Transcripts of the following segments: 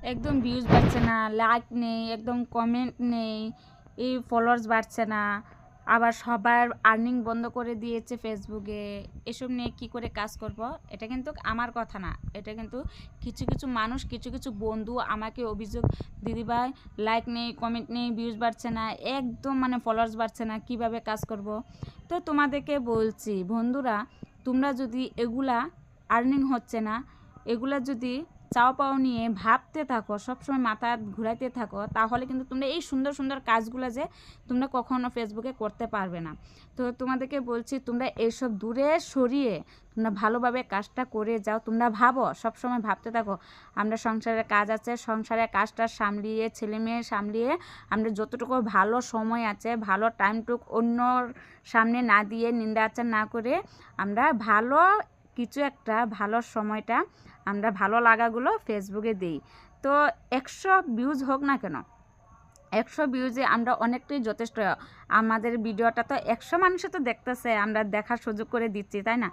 একদম ভিউজ বাড়ছে না, লাইক নেই, একদম কমেন্ট নেই, এই ফলোয়ার্স বাড়ছে না, আবার সবার আর্নিং বন্ধ করে দিয়েছে ফেসবুকে। এসব নিয়ে কি করে কাজ করব? এটা কিন্তু আমার কথা না, এটা কিন্তু কিছু কিছু মানুষ, কিছু কিছু বন্ধু আমাকে অভিযোগ, দিদিভাই লাইক নেই, কমেন্ট নেই, ভিউজ বাড়ছে না, একদম মানে ফলোয়ার্স বাড়ছে না, কিভাবে কাজ করব? তো তোমাদেরকে বলছি বন্ধুরা, তোমরা যদি এগুলা আর্নিং হচ্ছে না, এগুলা যদি চাও পাও নিয়ে ভাবতে থাকো, সবসময় মাথা ঘুরাইতে থাকো, তাহলে কিন্তু তোমরা এই সুন্দর সুন্দর কাজগুলো যে তোমরা কখনো ফেসবুকে করতে পারবে না। তো তোমাদেরকে বলছি, তোমরা এইসব দূরে সরিয়ে তোমরা ভালোভাবে কাজটা করে যাও। তোমরা ভাবো, সবসময় ভাবতে থাকো আমরা সংসারের কাজ আছে, সংসারের কাজটা সামলিয়ে, ছেলে মেয়ে সামলিয়ে, আমরা যতটুকু ভালো সময় আছে, ভালো টাইমটুক অন্যর সামনে না দিয়ে, নিন্দা আচার না করে, আমরা ভালো কিছু একটা ভালো সময়টা আমরা ভালো লাগাগুলো ফেসবুকে দিই। তো 100 ভিউজ হোক না কেন, 100 ভিউজে আমরা অনেকটাই যথেষ্ট। আমাদের ভিডিওটা তো 100 মানুষে তো দেখতেছে, আমরা দেখার সুযোগ করে দিচ্ছি, তাই না?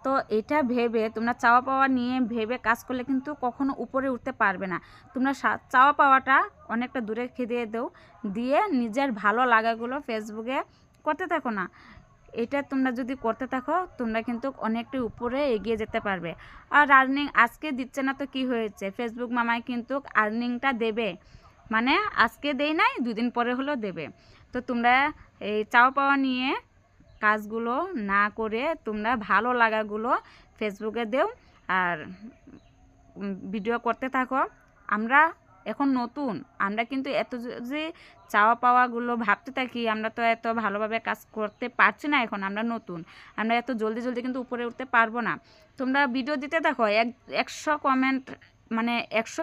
তো এটা ভেবে তোমরা চাওয়া পাওয়া নিয়ে ভেবে কাজ করলে কিন্তু কখনো উপরে উঠতে পারবে না। তোমরা চাওয়া পাওয়াটা অনেকটা দূরে খেদিয়ে দাও, দিয়ে নিজের ভালো লাগাগুলো ফেসবুকে করতে থাকো না। এটা তোমরা যদি করতে থাকো, তোমরা কিন্তু অনেকটাই উপরে এগিয়ে যেতে পারবে। আর আর্নিং আজকে দিচ্ছে না তো কি হয়েছে, ফেসবুক মামায় কিন্তু আর্নিংটা দেবে, মানে আজকে দেই নাই, দুদিন পরে হলেও দেবে। তো তোমরা এই চাওয়া পাওয়া নিয়ে কাজগুলো না করে তোমরা ভালো লাগাগুলো ফেসবুকে দেও, আর ভিডিও করতে থাকো। আমরা এখন নতুন, আমরা কিন্তু এত যে চাওয়া পাওয়াগুলো ভাবতে থাকি, আমরা তো এত ভালোভাবে কাজ করতে পারছি না, এখন আমরা নতুন, আমরা এত জলদি জলদি কিন্তু উপরে উঠতে পারবো না। তোমরা ভিডিও দিতে থাকো, 100 কমেন্ট, মানে 100